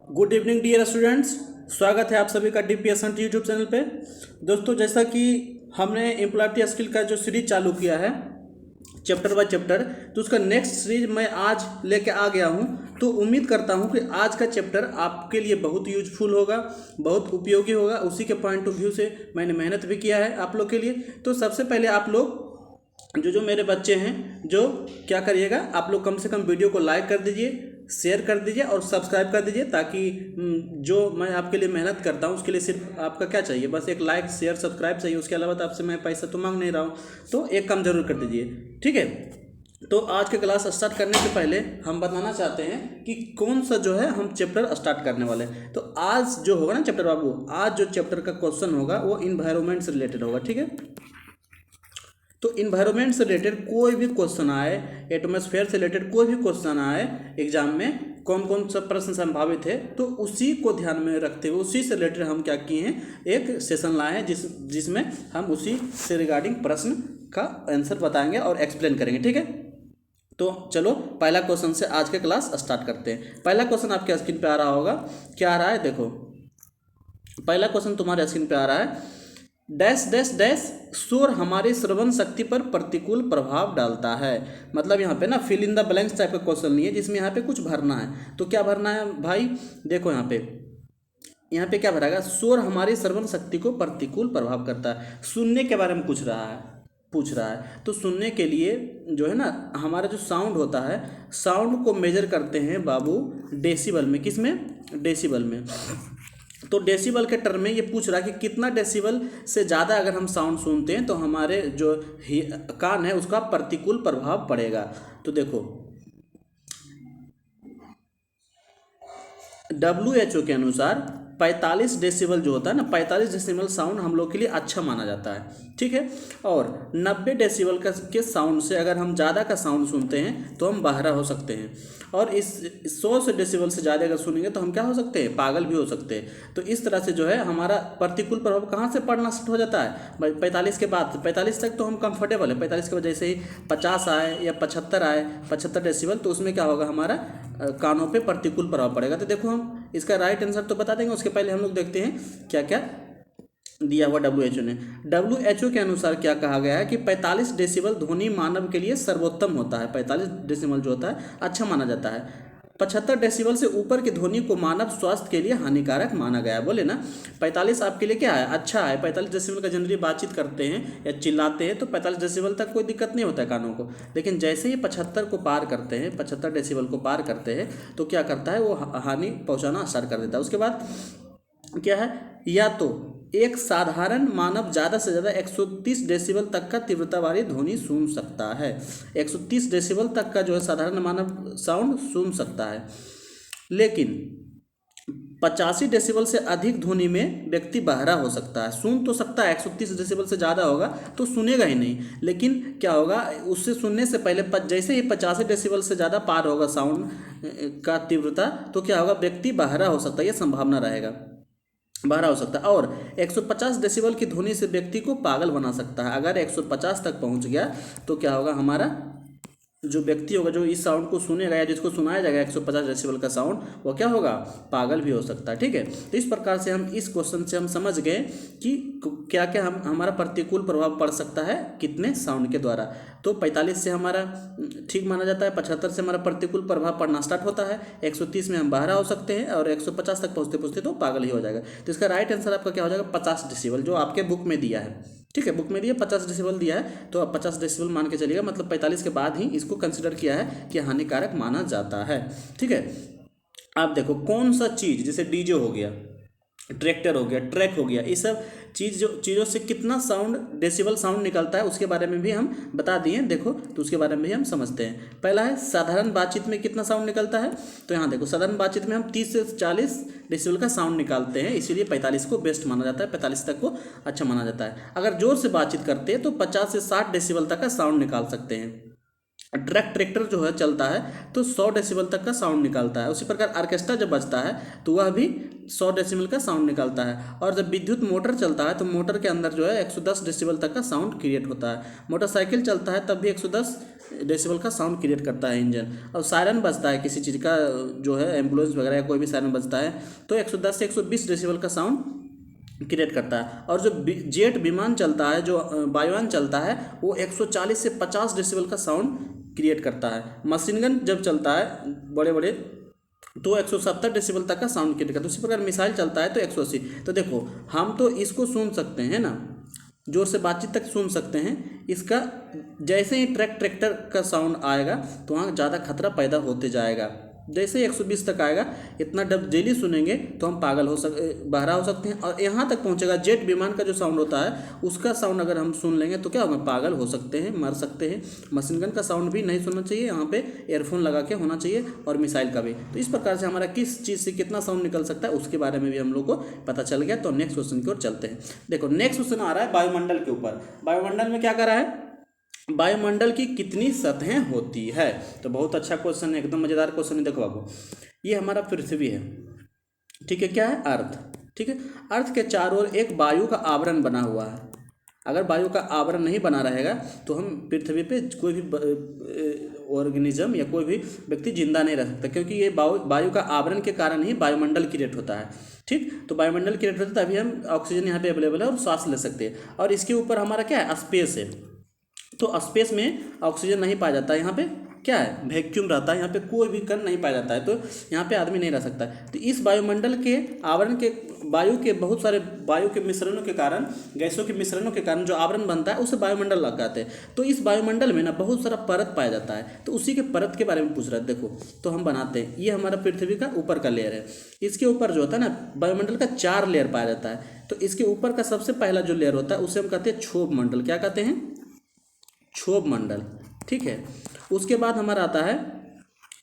Good evening dear students. स्वागत है आप सभी का डीपीएस यूट्यूब चैनल पे। दोस्तों, जैसा कि हमने एम्प्लॉयबिलिटी स्किल का जो सीरीज चालू किया है चैप्टर बाय चैप्टर, तो उसका नेक्स्ट सीरीज मैं आज लेके आ गया हूं। तो उम्मीद करता हूं कि आज का चैप्टर आपके लिए बहुत यूजफुल होगा, बहुत उपयोगी होगा। उसी के पॉइंट ऑफ व्यू से मैंने मेहनत भी किया है आप लोग के लिए। तो सबसे पहले आप लोग जो मेरे बच्चे हैं, जो क्या करिएगा, आप लोग कम से कम वीडियो को लाइक कर दीजिए, शेयर कर दीजिए और सब्सक्राइब कर दीजिए, ताकि जो मैं आपके लिए मेहनत करता हूँ उसके लिए सिर्फ आपका क्या चाहिए, बस एक लाइक शेयर सब्सक्राइब चाहिए। उसके अलावा तो आपसे मैं पैसा तो मांग नहीं रहा हूँ, तो एक काम जरूर कर दीजिए, ठीक है। तो आज के क्लास स्टार्ट करने से पहले हम बताना चाहते हैं कि कौन सा जो है हम चैप्टर स्टार्ट करने वाले हैं। तो आज जो होगा ना चैप्टर बाबू, आज जो चैप्टर का क्वेश्चन होगा वो इन्वायरमेंट से रिलेटेड होगा, ठीक है। तो इन्वायरमेंट से रिलेटेड कोई भी क्वेश्चन आए, एटमॉस्फेयर से रिलेटेड कोई भी क्वेश्चन आए एग्जाम में, कौन कौन सा प्रश्न संभावित है, तो उसी को ध्यान में रखते हुए उसी से रिलेटेड हम क्या किए हैं, एक सेशन लाए हैं जिसमें हम उसी से रिगार्डिंग प्रश्न का आंसर बताएंगे और एक्सप्लेन करेंगे, ठीक है। तो चलो पहला क्वेश्चन से आज के क्लास स्टार्ट करते हैं। पहला क्वेश्चन आपके स्क्रीन पे आ रहा होगा, क्या आ रहा है देखो। पहला क्वेश्चन तुम्हारे स्क्रीन पे आ रहा है, डैश डैश डैश शोर हमारी श्रवण शक्ति पर प्रतिकूल प्रभाव डालता है। मतलब यहाँ पे ना fill in the blanks type का क्वेश्चन नहीं है, जिसमें यहाँ पे कुछ भरना है। तो क्या भरना है भाई, देखो यहाँ पे क्या भराएगा, शोर हमारी श्रवण शक्ति को प्रतिकूल प्रभाव करता है। सुनने के बारे में पूछ रहा है। तो सुनने के लिए जो है ना, हमारा जो साउंड होता है, साउंड को मेजर करते हैं बाबू डेसिबल में। किस में? डेसिबल में। तो डेसिबल के टर्म में ये पूछ रहा है कि कितना डेसिबल से ज़्यादा अगर हम साउंड सुनते हैं तो हमारे जो कान है उसका प्रतिकूल प्रभाव पड़ेगा। तो देखो WHO के अनुसार 45 डेसिबल जो होता है ना, 45 डेसिबल साउंड हम लोग के लिए अच्छा माना जाता है, ठीक है। और 90 डेसिबल के साउंड से अगर हम ज़्यादा का साउंड सुनते हैं तो हम बहरा हो सकते हैं। और इस 100 से डेसिबल से ज़्यादा अगर सुनेंगे तो हम क्या हो सकते हैं, पागल भी हो सकते हैं। तो इस तरह से जो है हमारा प्रतिकूल प्रभाव कहाँ से पड़ना स्टार्ट हो जाता है भाई, 45 के बाद। 45 तक तो हम कंफर्टेबल है, 45 के बाद जैसे ही 50 आए या 75 आए, 75 डेसिबल, तो उसमें क्या होगा, हमारा कानों पे प्रतिकूल प्रभाव पड़ेगा। तो देखो हम इसका राइट आंसर तो बता देंगे, उसके पहले हम लोग देखते हैं क्या क्या दिया हुआ WHO ने। WHO के अनुसार क्या कहा गया है कि 45 डेसिबल ध्वनि मानव के लिए सर्वोत्तम होता है। 45 डेसिबल जो होता है अच्छा माना जाता है। 75 डेसिबल से ऊपर की ध्वनि को मानव स्वास्थ्य के लिए हानिकारक माना गया है। बोले ना 45 आपके लिए क्या है, अच्छा है। 45 डेसिबल का जनरली बातचीत करते हैं या चिल्लाते हैं तो 45 डेसिबल तक कोई दिक्कत नहीं होता है कानों को। लेकिन जैसे ही 75 को पार करते हैं, 75 डेसिबल को पार करते हैं, तो क्या करता है, वो हानि पहुँचाना स्टार्ट कर देता है। उसके बाद क्या है, या तो एक साधारण मानव ज़्यादा से ज़्यादा 130 डेसिबल तक का तीव्रता वाली ध्वनि सुन सकता है। 130 डेसिबल तक का जो है साधारण मानव साउंड सुन सकता है। लेकिन 85 डेसिबल से अधिक ध्वनि में व्यक्ति बहरा हो सकता है। सुन तो सकता है, 130 डेसिबल से ज़्यादा होगा तो सुनेगा ही नहीं। लेकिन क्या होगा, उससे सुनने से पहले जैसे ही 85 डेसिबल से ज़्यादा पार होगा साउंड का तीव्रता, तो क्या होगा, व्यक्ति बहरा हो सकता है, ये संभावना रहेगा, बहरा हो सकता है। और 150 डेसिबल की ध्वनि से व्यक्ति को पागल बना सकता है। अगर 150 तक पहुंच गया तो क्या होगा, हमारा जो व्यक्ति होगा, जो इस साउंड को सुनेगा या जिसको सुनाया जाएगा 150 डेसिबल का साउंड, वो क्या होगा, पागल भी हो सकता है, ठीक है। तो इस प्रकार से हम इस क्वेश्चन से हम समझ गए कि क्या क्या हमारा प्रतिकूल प्रभाव पड़ सकता है कितने साउंड के द्वारा। तो 45 से हमारा ठीक माना जाता है, 75 से हमारा प्रतिकूल प्रभाव पड़ना स्टार्ट होता है, 130 में हम बहरा हो सकते हैं और 150 तक पहुँचते पहुँचते तो पागल ही हो जाएगा। तो इसका राइट आंसर आपका क्या हो जाएगा, 50 डेसिबल, जो आपके बुक में दिया है, ठीक है। बुक में दिया 50 डेसिबल दिया है, तो आप 50 डेसिबल मान के चलिएगा। मतलब 45 के बाद ही इसको कंसिडर किया है कि हानिकारक माना जाता है, ठीक है। आप देखो कौन सा चीज़, जैसे डीजे हो गया, ट्रैक्टर हो गया, ट्रैक हो गया, ये सब चीज़ों से कितना साउंड डेसिबल साउंड निकलता है उसके बारे में भी हम बता दिए। देखो तो उसके बारे में भी हम समझते हैं। पहला है साधारण बातचीत में कितना साउंड निकलता है। तो यहाँ देखो साधारण बातचीत में हम 30 से 40 डेसिबल का साउंड निकालते हैं, इसीलिए 45 को बेस्ट माना जाता है, 45 तक को अच्छा माना जाता है। अगर जोर से बातचीत करते हैं तो 50 से 60 डेसिबल तक का साउंड निकाल सकते हैं। ट्रक ट्रैक्टर जो है चलता है तो 100 डेसिबल तक का साउंड निकालता है। उसी प्रकार ऑर्केस्ट्रा जब बजता है तो वह भी 100 डेसिबल का साउंड निकालता है। और जब विद्युत मोटर चलता है तो मोटर के अंदर जो है 110 डेसिबल तक का साउंड क्रिएट होता है। मोटरसाइकिल चलता है तब भी 110 डेसिबल का साउंड क्रिएट करता है इंजन। और सायरन बजता है किसी चीज़ का, जो है एम्बुलेंस वगैरह या कोई भी सायरन बजता है तो 110 से 120 डेसिबल का साउंड क्रिएट करता है। और जो जेट विमान चलता है, जो वायुयान चलता है, वो 140 से 50 डेसिबल का साउंड क्रिएट करता है। मशीन गन जब चलता है बड़े बड़े तो 170 डेसिबल तक का साउंड क्रिएट करता है। उसी प्रकार मिसाइल चलता है तो 180। तो देखो हम तो इसको सुन सकते हैं ना, जोर से बातचीत तक सुन सकते हैं। इसका जैसे ही ट्रैक्टर का साउंड आएगा तो वहाँ ज़्यादा खतरा पैदा होते जाएगा। जैसे ही 120 तक आएगा, इतना जब डेली सुनेंगे तो हम पागल बहरा हो सकते हैं। और यहाँ तक पहुँचेगा जेट विमान का जो साउंड होता है, उसका साउंड अगर हम सुन लेंगे तो क्या होगा, पागल हो सकते हैं, मर सकते हैं। मशीन गन का साउंड भी नहीं सुनना चाहिए, यहाँ पे एयरफोन लगा के होना चाहिए, और मिसाइल का भी। तो इस प्रकार से हमारा किस चीज़ से कितना साउंड निकल सकता है उसके बारे में भी हम लोग को पता चल गया। तो नेक्स्ट क्वेश्चन की ओर चलते हैं। देखो नेक्स्ट क्वेश्चन आ रहा है वायुमंडल के ऊपर। वायुमंडल में क्या कर रहा है, वायुमंडल की कितनी सतहें होती है। तो बहुत अच्छा क्वेश्चन है, एकदम मज़ेदार क्वेश्चन है। देखो बाबू, ये हमारा पृथ्वी है, ठीक है, क्या है, अर्थ, ठीक है। अर्थ के चारों ओर एक वायु का आवरण बना हुआ है। अगर वायु का आवरण नहीं बना रहेगा तो हम पृथ्वी पे कोई भी ऑर्गेनिज्म या कोई भी व्यक्ति जिंदा नहीं रह सकता, क्योंकि ये वायु का आवरण के कारण ही वायुमंडल क्रिएट होता है। ठीक, तो वायुमंडल क्रिएट होता है तभी हम ऑक्सीजन यहाँ पे अवेलेबल है और सांस ले सकते हैं। और इसके ऊपर हमारा क्या है, स्पेस है। तो स्पेस में ऑक्सीजन नहीं पाया जाता है, यहाँ पे क्या है, वैक्यूम रहता है, यहाँ पे कोई भी कण नहीं पाया जाता है, तो यहाँ पे आदमी नहीं रह सकता। तो इस वायुमंडल के आवरण के वायु के बहुत सारे वायु के मिश्रणों के कारण, गैसों के मिश्रणों के कारण जो आवरण बनता है उसे वायुमंडल लगाते हैं। तो इस वायुमंडल में ना बहुत सारा परत पाया जाता है। तो उसी के परत के बारे में पूछ रहा है। देखो तो हम बनाते हैं, ये हमारा पृथ्वी का ऊपर का लेयर है। इसके ऊपर जो होता है ना, वायुमंडल का 4 लेयर पाया जाता है। तो इसके ऊपर का सबसे पहला जो लेयर होता है उसे हम कहते हैं क्षोभ मंडल। क्या कहते हैं, क्षोभ मंडल, ठीक है। उसके बाद हमारा आता है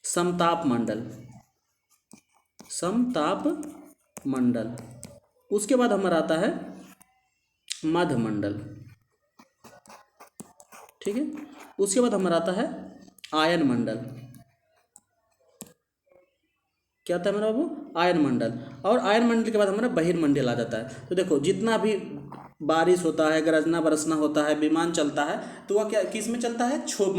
समताप मंडल, समताप मंडल। उसके बाद हमारा आता है मध्य मंडल, ठीक है। उसके बाद हमारा आता है आयन मंडल। क्या आता है हमारा बाबू, आयन मंडल। और आयन मंडल के बाद हमारा बहिर्मंडल आ जाता है। तो देखो जितना भी बारिश होता है, गरजना बरसना होता है, विमान चलता है, तो वह क्या किस में चलता है, क्षोभ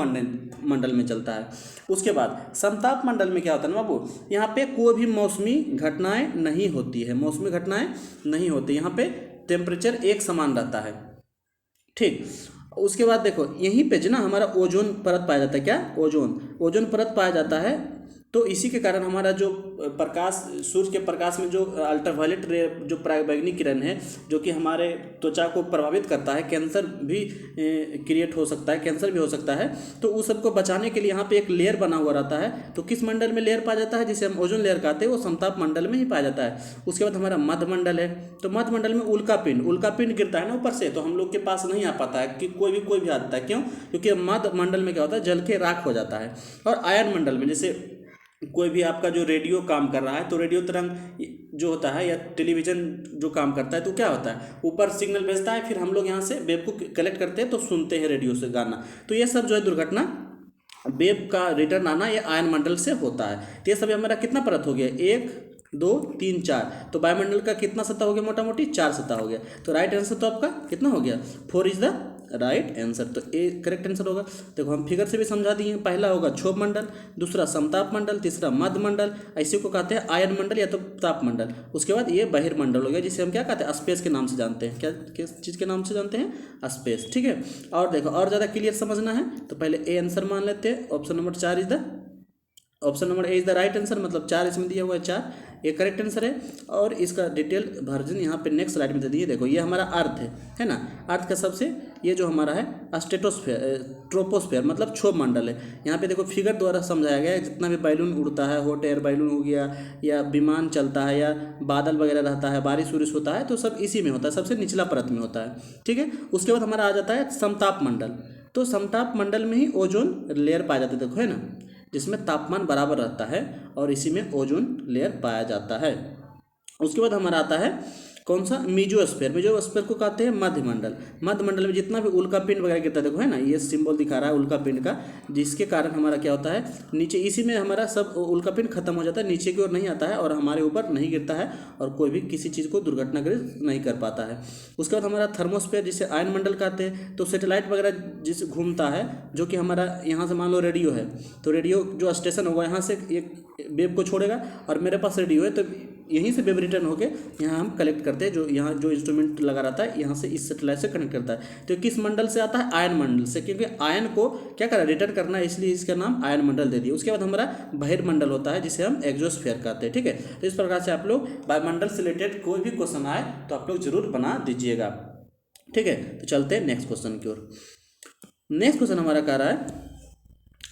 मंडल में चलता है। उसके बाद समताप मंडल में क्या होता है ना बाबू, यहाँ पे कोई भी मौसमी घटनाएं नहीं होती है, मौसमी घटनाएं नहीं होती। यहाँ पे टेम्परेचर एक समान रहता है, ठीक। उसके बाद देखो यहीं पे जो ना हमारा ओजोन परत पाया जाता है। क्या, ओजोन परत पाया जाता है। तो इसी के कारण हमारा जो प्रकाश, सूर्य के प्रकाश में जो अल्ट्रावायलेट रे, जो पराबैंगनी किरण है, जो कि हमारे त्वचा को प्रभावित करता है, कैंसर भी क्रिएट हो सकता है, कैंसर भी हो सकता है। तो उस सबको बचाने के लिए यहाँ पे एक लेयर बना हुआ रहता है। तो किस मंडल में लेयर पाया जाता है, जिसे हम ओजोन लेयर कहते हैं, वो समताप मंडल में ही पाया जाता है। उसके बाद हमारा मध्य मंडल है। तो मध्य मंडल में उल्का पिंड गिरता है ना ऊपर से, तो हम लोग के पास नहीं आ पाता है कि कोई भी आता है। क्यों, क्योंकि मध्य मंडल में क्या होता है, जल के राख हो जाता है। और आयन मंडल में जैसे कोई भी आपका जो रेडियो काम कर रहा है, तो रेडियो तरंग जो होता है या टेलीविज़न जो काम करता है, तो क्या होता है, ऊपर सिग्नल भेजता है, फिर हम लोग यहाँ से वेब को कलेक्ट करते हैं, तो सुनते हैं रेडियो से गाना। तो ये सब जो है दुर्घटना, वेब का रिटर्न आना, ये आयन मंडल से होता है। तो ये सब हमारा कितना परत हो गया, 1 2 3 4। तो वायुमंडल का कितना सतह हो गया, मोटा मोटी 4 सतह हो गया। तो राइट आंसर तो आपका कितना हो गया, 4 इज द राइट आंसर। तो ए करेक्ट आंसर होगा। देखो हम फिगर से भी समझा दिए। पहला होगा क्षोभ मंडल, दूसरा समताप मंडल, तीसरा मध्य मंडल, ऐसे को कहते हैं आयन मंडल या तो ताप मंडल। उसके बाद ये बहिर्मंडल हो गया, जिसे हम क्या कहते हैं, स्पेस के नाम से जानते हैं। क्या किस चीज़ के नाम से जानते हैं, स्पेस, ठीक है। और देखो और ज़्यादा क्लियर समझना है तो पहले ए आंसर मान लेते हैं। Option number 4 is the, option number A is the right answer, मतलब 4 इसमें दिया हुआ है, 4 ये करेक्ट आंसर है। और इसका डिटेल वर्जन यहाँ पे नेक्स्ट स्लाइड में दे दिए। देखो ये हमारा अर्थ है ना, अर्थ का सबसे ये जो हमारा है स्ट्रेटोस्फेयर, ट्रोपोस्फेयर मतलब क्षोभ मंडल है। यहाँ पे देखो फिगर द्वारा समझाया गया है, जितना भी बैलून उड़ता है, हॉट एयर बैलून हो गया, या विमान चलता है, या बादल वगैरह रहता है, बारिश उरिश होता है, तो सब इसी में होता है, सबसे निचला परत में होता है, ठीक है। उसके बाद हमारा आ जाता है समताप मंडल। तो समताप मंडल में ही ओजोन लेयर पाया जाता है, देखो है ना, जिसमें तापमान बराबर रहता है और इसी में ओजोन लेयर पाया जाता है। उसके बाद हमारा आता है कौन सा, मीजोस्फीयर। मीजोस्फीयर को कहते हैं मध्यमंडल। मध्यमंडल में जितना भी उल्का पिंड वगैरह गिरता है, देखो है ना, ये सिंबल दिखा रहा है उल्का पिंड का, जिसके कारण हमारा क्या होता है, नीचे इसी में हमारा सब उल्का पिंड खत्म हो जाता है, नीचे की ओर नहीं आता है और हमारे ऊपर नहीं गिरता है और कोई भी किसी चीज़ को दुर्घटनाग्रस्त नहीं कर पाता है। उसके बाद हमारा थर्मोस्फीयर, जिसे आयन मंडल कहते हैं। तो सैटेलाइट वगैरह जिस घूमता है, जो कि हमारा यहाँ से मान लो रेडियो है, तो रेडियो जो स्टेशन होगा यहाँ से एक वेव को छोड़ेगा और मेरे पास रेडियो है, तो यहीं से वेव रिटर्न होके यहाँ हम कलेक्ट करते हैं, जो यहाँ जो इंस्ट्रूमेंट लगा रहता है यहाँ से इस सैटेलाइट से कनेक्ट करता है। तो किस मंडल से आता है, आयन मंडल से, क्योंकि आयन को क्या करा, रिटर्न करना है, इसलिए इसका नाम आयन मंडल दे दिया। उसके बाद हमारा बहिर्मंडल होता है, जिसे हम एक्सोस्फीयर कहते हैं। ठीक है, तो इस प्रकार से आप लोग वायुमंडल से रिलेटेड कोई भी क्वेश्चन आए तो आप लोग जरूर बना दीजिएगा। ठीक है, तो चलते हैं नेक्स्ट क्वेश्चन की ओर। नेक्स्ट क्वेश्चन हमारा कह रहा है,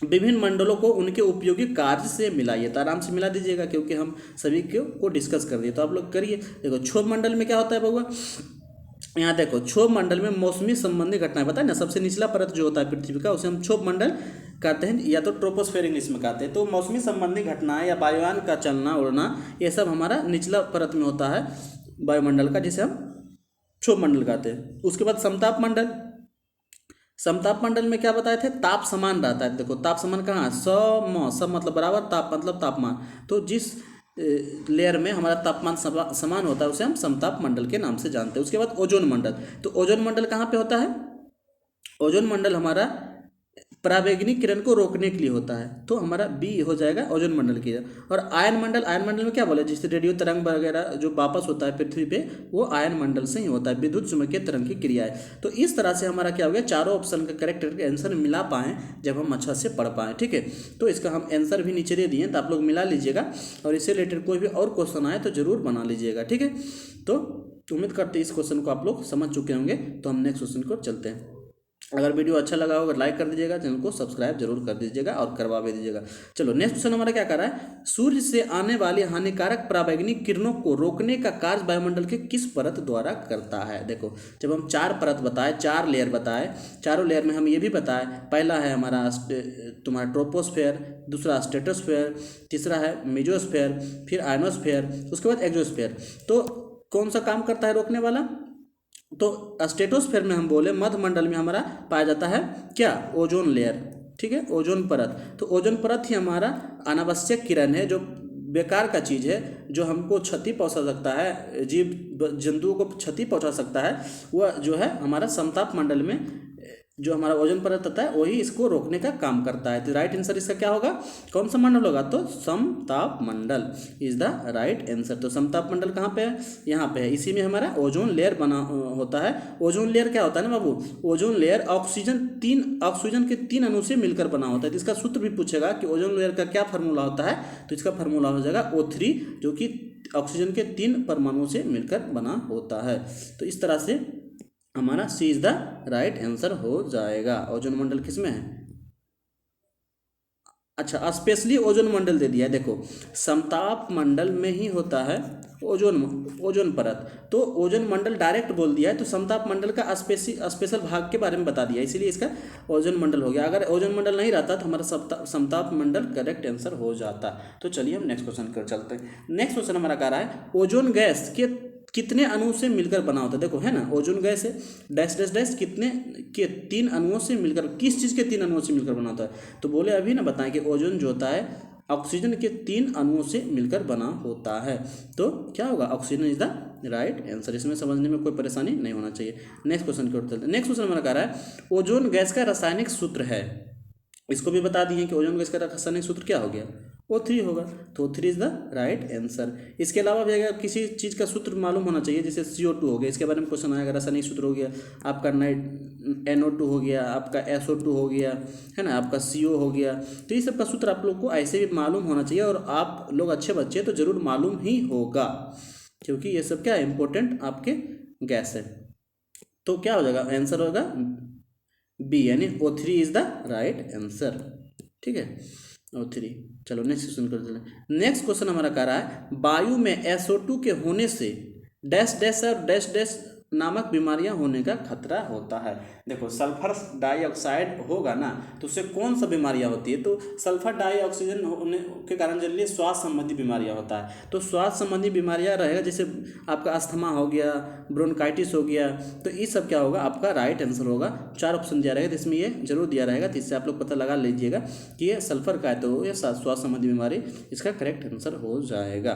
विभिन्न मंडलों को उनके उपयोगी कार्य से मिलाइए। तो आराम से मिला दीजिएगा, क्योंकि हम सभी को डिस्कस कर दिए, तो आप लोग करिए। देखो क्षोभ मंडल में क्या होता है बउआ, यहाँ देखो क्षोभ मंडल में मौसमी संबंधी घटनाएं, पता है ना, सबसे निचला परत जो होता है पृथ्वी का, उसे हम क्षोभ मंडल कहते हैं, या तो ट्रोपोस्फेयर इंग्लिश में कहते हैं। तो मौसमी संबंधी घटनाएं या वायुयान का चलना उड़ना, ये सब हमारा निचला परत में होता है वायुमंडल का, जिसे हम क्षोभ मंडल कहते हैं। उसके बाद समताप मंडल। समताप मंडल में क्या बताए थे, ताप समान रहता है। देखो ताप समान कहाँ, सब मतलब बराबर, ताप मतलब तापमान। तो जिस लेयर में हमारा तापमान समान होता है उसे हम समताप मंडल के नाम से जानते हैं। उसके बाद ओजोन मंडल। तो ओजोन मंडल कहाँ पे होता है, ओजोन मंडल हमारा पराबैंगनी किरण को रोकने के लिए होता है, तो हमारा बी हो जाएगा ओजोन मंडल की। और आयन मंडल, आयन मंडल में क्या बोले, जिससे रेडियो तरंग वगैरह जो वापस होता है पृथ्वी पे, वो आयन मंडल से ही होता है, विद्युत चुम्बकीय तरंग की क्रिया है। तो इस तरह से हमारा क्या हो गया, चारों ऑप्शन का करेक्ट करके आंसर मिला पाएँ जब हम अच्छा से पढ़ पाएँ। ठीक है, तो इसका हम आंसर भी नीचे दे दिए, तो आप लोग मिला लीजिएगा और इससे रिलेटेड कोई भी और क्वेश्चन आए तो जरूर बना लीजिएगा। ठीक है, तो उम्मीद करते हैं इस क्वेश्चन को आप लोग समझ चुके होंगे। तो हम नेक्स्ट क्वेश्चन को चलते हैं। अगर वीडियो अच्छा लगा होगा लाइक कर दीजिएगा, चैनल को सब्सक्राइब जरूर कर दीजिएगा और करवा भी दीजिएगा। चलो नेक्स्ट क्वेश्चन हमारा क्या कर रहा है, सूर्य से आने वाली हानिकारक पराबैंगनी किरणों को रोकने का कार्य वायुमंडल के किस परत द्वारा करता है। देखो जब हम 4 परत बताए, 4 लेयर बताए, चारों लेयर में हम ये भी बताए, पहला है हमारा तुम्हारा ट्रोपोस्फेयर, दूसरा स्ट्रेटोस्फेयर, तीसरा है मेजोस्फेयर, फिर आयनोस्फेयर, उसके बाद एक्सोस्फेयर। तो कौन सा काम करता है रोकने वाला, तो स्ट्रेटोस्फेयर में हम बोले मध्यमंडल में हमारा पाया जाता है क्या, ओजोन लेयर। ठीक है, ओजोन परत। तो ओजोन परत ही हमारा अनावश्यक किरण है, जो बेकार का चीज़ है, जो हमको क्षति पहुंचा सकता है, जीव जंतुओं को क्षति पहुंचा सकता है, वह जो है हमारा समताप मंडल में जो हमारा ओजोन परत होता है वही इसको रोकने का काम करता है। तो राइट आंसर इसका क्या होगा, कौन सा मंडल होगा, तो समताप मंडल इज द राइट आंसर। तो समताप मंडल कहाँ पे है, यहाँ पे है, इसी में हमारा ओजोन लेयर बना होता है। ओजोन लेयर क्या होता है ना बाबू, ओजोन लेयर ऑक्सीजन के 3 अणु से मिलकर बना होता है। तो इसका सूत्र भी पूछेगा कि ओजोन लेयर का क्या फार्मूला होता है, तो इसका फार्मूला हो जाएगा O3, जो कि ऑक्सीजन के 3 परमाणुओं से मिलकर बना होता है। तो इस तरह से हमारा सी इज द राइट आंसर हो जाएगा। ओजोन मंडल किसमें है, अच्छा स्पेशली ओजोन मंडल दे दिया है। देखो समताप मंडल में ही होता है ओजोन परत, तो ओजोन मंडल डायरेक्ट बोल दिया है, तो समताप मंडल का स्पेशल भाग के बारे में बता दिया, इसीलिए इसका ओजोन मंडल हो गया। अगर ओजोन मंडल नहीं रहता तो हमारा समताप मंडल करेक्ट आंसर हो जाता। तो चलिए हम नेक्स्ट क्वेश्चन कर चलते हैं। नेक्स्ट क्वेश्चन हमारा कह रहा है, ओजोन गैस के कितने अणु से मिलकर बना होता है। देखो है ना, ओजोन गैस है डैश डैश डैश कितने के 3 अणुओं से मिलकर, किस चीज़ के 3 अणुओं से मिलकर बना होता है। तो बोले अभी ना बताएं कि ओजोन जो होता है ऑक्सीजन के 3 अणुओं से मिलकर बना होता है। तो क्या होगा, oxygen is the right answer. इसमें समझने में कोई परेशानी नहीं होना चाहिए। नेक्स्ट क्वेश्चन की ओर चलते हैं। नेक्स्ट क्वेश्चन हमारा कह रहा है, ओजोन गैस का रासायनिक सूत्र है, इसको भी बता दिए कि ओजोन गैस का रासायनिक सूत्र क्या हो गया, O3 होगा। तो O3 is the right answer. इसके अलावा भी अगर किसी चीज़ का सूत्र मालूम होना चाहिए, जैसे CO2 हो गया, इसके बारे में क्वेश्चन आएगा, रासायनिक सूत्र हो गया आपका NO2 हो गया, आपका SO2 हो गया, है ना, आपका CO हो गया। तो ये सब का सूत्र आप लोग को ऐसे भी मालूम होना चाहिए, और आप लोग अच्छे बच्चे तो जरूर मालूम ही होगा, क्योंकि ये सब क्या इंपॉर्टेंट आपके गैस है। तो क्या हो जाएगा, आंसर होगा बी, यानी O3 is the right answer. ठीक है, O3। चलो नेक्स्ट क्वेश्चन कर देते हैं। नेक्स्ट क्वेश्चन हमारा कह रहा है, वायु में SO2 के होने से डैश डैश और डैश डैश नामक बीमारियां होने का खतरा होता है। देखो सल्फर डाइऑक्साइड होगा ना तो उससे कौन सा बीमारियां होती है, तो सल्फर डाइऑक्सीजन होने के कारण जनरली श्वास संबंधी बीमारियां होता है। तो श्वास संबंधी बीमारियां रहेगा, जैसे आपका अस्थमा हो गया, ब्रोंकाइटिस हो गया, तो ये सब क्या होगा, आपका राइट आंसर होगा। 4 ऑप्शन दिया रहेगा तो इसमें ये जरूर दिया रहेगा, तो इससे आप लोग पता लगा लीजिएगा कि ये सल्फर का है, तो ये श्वास संबंधी बीमारी इसका करेक्ट आंसर हो जाएगा।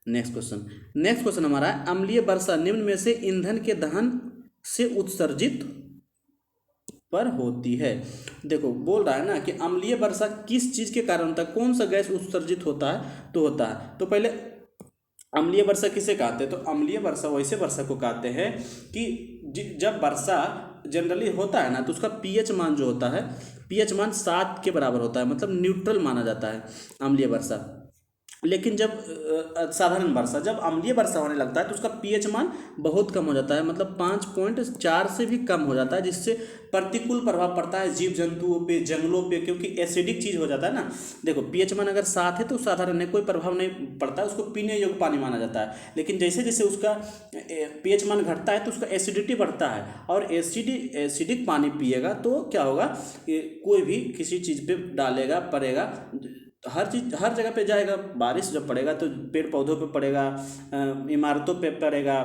नेक्स्ट क्वेश्चन हमारा है, अम्लीय वर्षा निम्न में से ईंधन के दहन से उत्सर्जित पर होती है। देखो बोल रहा है ना कि अम्लीय वर्षा किस चीज के कारण होता है, कौन सा गैस उत्सर्जित होता है, तो होता है, तो पहले अम्लीय वर्षा किसे कहते हैं, तो अम्लीय वर्षा वैसे वर्षा को कहते हैं कि जब वर्षा जनरली होता है ना तो उसका पीएच मान जो होता है, पीएच मान 7 के बराबर होता है, मतलब न्यूट्रल माना जाता है अम्लीय वर्षा। लेकिन जब साधारण वर्षा, जब अम्लीय वर्षा होने लगता है तो उसका पीएच मान बहुत कम हो जाता है, मतलब 5.4 से भी कम हो जाता है, जिससे प्रतिकूल प्रभाव पड़ता है जीव जंतुओं पे, जंगलों पे, क्योंकि एसिडिक चीज़ हो जाता है ना। देखो पीएच मान अगर 7 है तो साधारण है, कोई प्रभाव नहीं पड़ता है, उसको पीने योग्य पानी माना जाता है। लेकिन जैसे जैसे उसका पीएच मान घटता है तो उसका एसिडिटी बढ़ता है, और एसिडिक पानी पिएगा तो क्या होगा, कोई भी किसी चीज़ पे डालेगा, पड़ेगा, हर चीज हर जगह पे जाएगा। बारिश जब पड़ेगा तो पेड़ पौधों पे पड़ेगा, इमारतों पे पड़ेगा,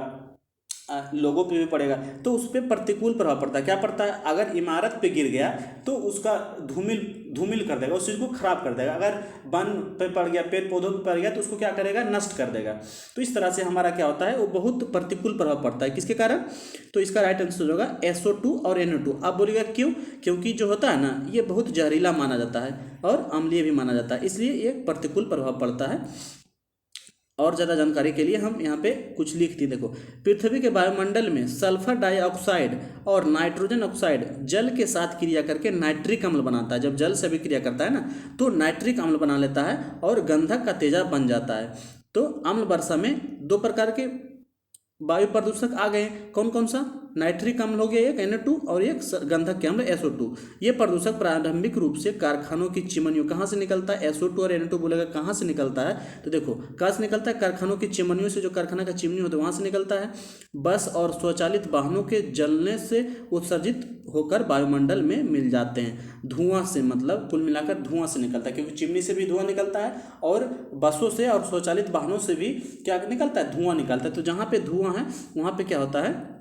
लोगों पे भी पड़ेगा, तो उस पर प्रतिकूल प्रभाव पड़ता है। क्या पड़ता है, अगर इमारत पे गिर गया तो उसका धूमिल कर देगा, उस चीज़ को खराब कर देगा। अगर वन पे पड़ गया, पेड़ पौधों पे पड़ गया तो उसको क्या करेगा, नष्ट कर देगा। तो इस तरह से हमारा क्या होता है, वो बहुत प्रतिकूल प्रभाव पड़ता है। किसके कारण, तो इसका राइट आंसर होगा SO2 और NO2। आप बोलिएगा क्यों, क्योंकि जो होता है ना ये बहुत जहरीला माना जाता है और अम्लीय भी माना जाता है, इसलिए ये प्रतिकूल प्रभाव पड़ता है। और ज़्यादा जानकारी के लिए हम यहाँ पे कुछ लिख दिए। देखो पृथ्वी के वायुमंडल में सल्फर डाइऑक्साइड और नाइट्रोजन ऑक्साइड जल के साथ क्रिया करके नाइट्रिक अम्ल बनाता है। जब जल से भी क्रिया करता है ना तो नाइट्रिक अम्ल बना लेता है और गंधक का तेजाब बन जाता है। तो अम्ल वर्षा में 2 प्रकार के वायु प्रदूषक आ गए, कौन कौन सा, नाइट्रिक अम्ल हो गया एक NO2 और एक गंधक के अम्ल SO2। ये प्रदूषक प्रारंभिक रूप से कारखानों की चिमनियों, कहाँ से निकलता है, SO2 और NO2 बोलेगा कहाँ से निकलता है, तो देखो कहाँ से निकलता है, कारखानों की चिमनियों से, जो कारखाना का चिमनी होता है वहाँ से निकलता है। बस और स्वचालित वाहनों के जलने से उत्सर्जित होकर वायुमंडल में मिल जाते हैं। धुआं से, मतलब कुल मिलाकर धुआं से निकलता है, क्योंकि चिमनी से भी धुआं निकलता है और बसों से और स्वचालित वाहनों से भी क्या निकलता है, धुआं निकलता है। तो जहाँ पे धुआं है वहाँ पे क्या होता है,